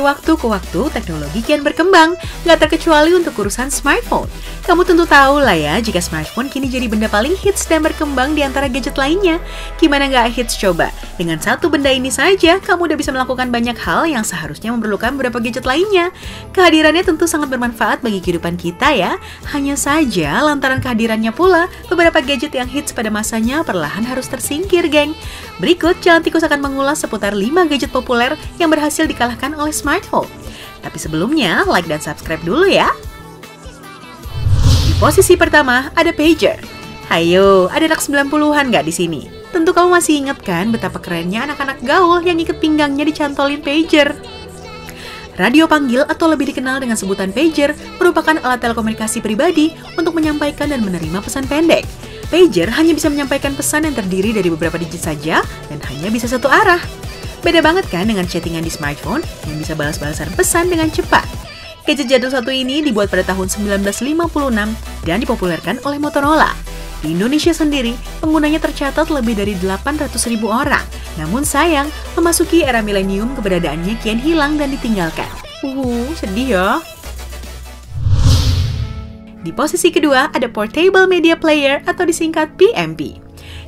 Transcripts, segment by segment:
Dari waktu ke waktu, teknologi kian berkembang, nggak terkecuali untuk urusan smartphone. Kamu tentu tahu lah ya, jika smartphone kini jadi benda paling hits dan berkembang di antara gadget lainnya. Gimana nggak hits coba? Dengan satu benda ini saja, kamu udah bisa melakukan banyak hal yang seharusnya memerlukan beberapa gadget lainnya. Kehadirannya tentu sangat bermanfaat bagi kehidupan kita ya. Hanya saja, lantaran kehadirannya pula, beberapa gadget yang hits pada masanya perlahan harus tersingkir, geng. Berikut, Jalan Tikus akan mengulas seputar 5 gadget populer yang berhasil dikalahkan oleh smartphone. Tapi sebelumnya, like dan subscribe dulu ya. Di posisi pertama, ada pager. Hayo, ada anak 90-an nggak di sini? Tentu kamu masih ingat kan betapa kerennya anak-anak gaul yang ikat pinggangnya dicantolin pager. Radio panggil atau lebih dikenal dengan sebutan pager merupakan alat telekomunikasi pribadi untuk menyampaikan dan menerima pesan pendek. Pager hanya bisa menyampaikan pesan yang terdiri dari beberapa digit saja dan hanya bisa satu arah. Beda banget kan dengan chattingan di smartphone yang bisa balas-balasan pesan dengan cepat. Gadget jadul satu ini dibuat pada tahun 1956 dan dipopulerkan oleh Motorola. Di Indonesia sendiri, penggunanya tercatat lebih dari 800.000 orang. Namun sayang, memasuki era milenium keberadaannya kian hilang dan ditinggalkan. Sedih ya. Di posisi kedua ada Portable Media Player atau disingkat PMP.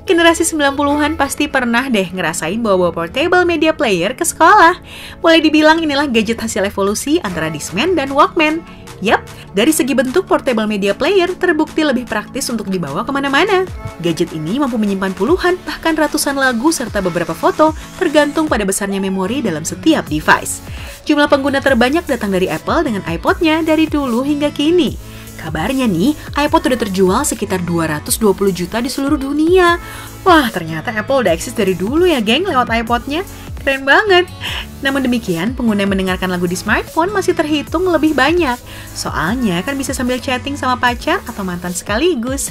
Generasi 90-an pasti pernah deh ngerasain bawa-bawa Portable Media Player ke sekolah. Boleh dibilang inilah gadget hasil evolusi antara Discman dan Walkman. Yap, dari segi bentuk Portable Media Player terbukti lebih praktis untuk dibawa kemana-mana. Gadget ini mampu menyimpan puluhan bahkan ratusan lagu serta beberapa foto tergantung pada besarnya memori dalam setiap device. Jumlah pengguna terbanyak datang dari Apple dengan iPod-nya dari dulu hingga kini. Kabarnya nih, iPod udah terjual sekitar 220 juta di seluruh dunia. Wah, ternyata Apple udah eksis dari dulu ya geng lewat iPod-nya. Keren banget. Namun demikian, pengguna yang mendengarkan lagu di smartphone masih terhitung lebih banyak. Soalnya kan bisa sambil chatting sama pacar atau mantan sekaligus.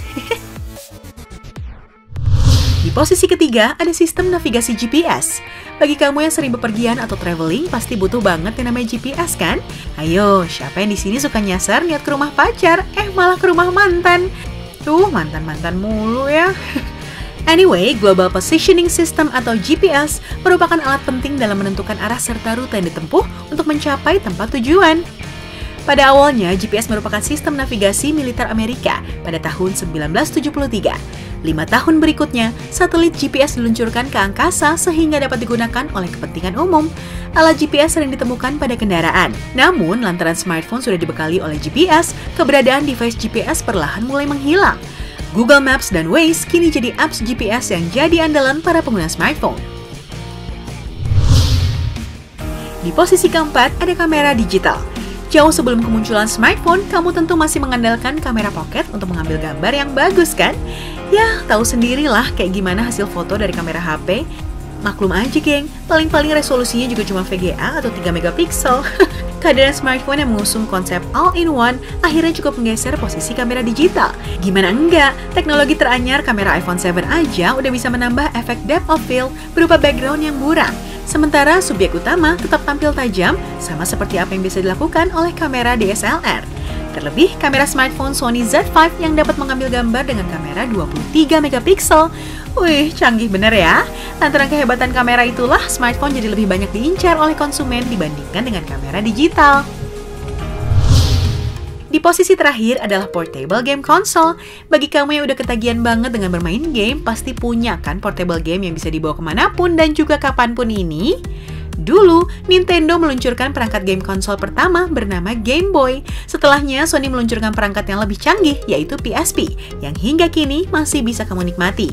Di posisi ketiga, ada sistem navigasi GPS. Bagi kamu yang sering bepergian atau traveling, pasti butuh banget yang namanya GPS kan? Ayo, siapa yang di sini suka nyasar niat ke rumah pacar, malah ke rumah mantan? Mantan-mantan mulu ya. Anyway, Global Positioning System atau GPS merupakan alat penting dalam menentukan arah serta rute yang ditempuh untuk mencapai tempat tujuan. Pada awalnya, GPS merupakan sistem navigasi militer Amerika pada tahun 1973. 5 tahun berikutnya, satelit GPS diluncurkan ke angkasa sehingga dapat digunakan oleh kepentingan umum. Alat GPS sering ditemukan pada kendaraan. Namun, lantaran smartphone sudah dibekali oleh GPS, keberadaan device GPS perlahan mulai menghilang. Google Maps dan Waze kini jadi apps GPS yang jadi andalan para pengguna smartphone. Di posisi keempat, ada kamera digital. Jauh sebelum kemunculan smartphone, kamu tentu masih mengandalkan kamera pocket untuk mengambil gambar yang bagus kan? Ya, tahu sendirilah kayak gimana hasil foto dari kamera HP. Maklum aja geng, paling-paling resolusinya juga cuma VGA atau 3 megapiksel. Kehadiran smartphone yang mengusung konsep all-in-one akhirnya cukup menggeser posisi kamera digital. Gimana enggak, teknologi teranyar kamera iPhone 7 aja udah bisa menambah efek depth of field berupa background yang buram. Sementara subjek utama tetap tampil tajam, sama seperti apa yang bisa dilakukan oleh kamera DSLR. Terlebih, kamera smartphone Sony Z5 yang dapat mengambil gambar dengan kamera 23 megapiksel. Wih, canggih bener ya. Lantaran kehebatan kamera itulah, smartphone jadi lebih banyak diincar oleh konsumen dibandingkan dengan kamera digital. Di posisi terakhir adalah portable game console. Bagi kamu yang udah ketagihan banget dengan bermain game, pasti punya kan portable game yang bisa dibawa kemanapun dan juga kapanpun ini? Dulu, Nintendo meluncurkan perangkat game konsol pertama bernama Game Boy. Setelahnya, Sony meluncurkan perangkat yang lebih canggih, yaitu PSP, yang hingga kini masih bisa kamu nikmati.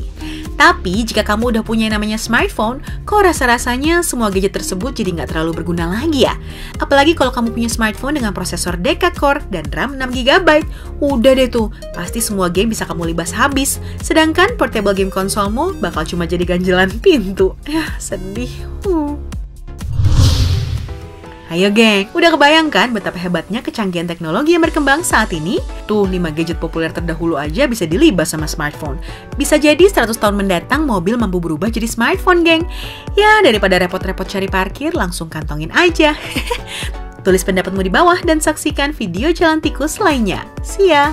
Tapi, jika kamu udah punya yang namanya smartphone, kok rasa-rasanya semua gadget tersebut jadi nggak terlalu berguna lagi ya? Apalagi kalau kamu punya smartphone dengan prosesor Deca-core dan RAM 6GB. Udah deh tuh, pasti semua game bisa kamu libas habis. Sedangkan portable game konsolmu bakal cuma jadi ganjelan pintu. Sedih. Ayo geng, udah kebayangkan betapa hebatnya kecanggihan teknologi yang berkembang saat ini? Tuh, 5 gadget populer terdahulu aja bisa dilibas sama smartphone. Bisa jadi 100 tahun mendatang mobil mampu berubah jadi smartphone, geng. Ya, daripada repot-repot cari parkir, langsung kantongin aja. Tulis pendapatmu di bawah dan saksikan video Jalan Tikus lainnya. See ya!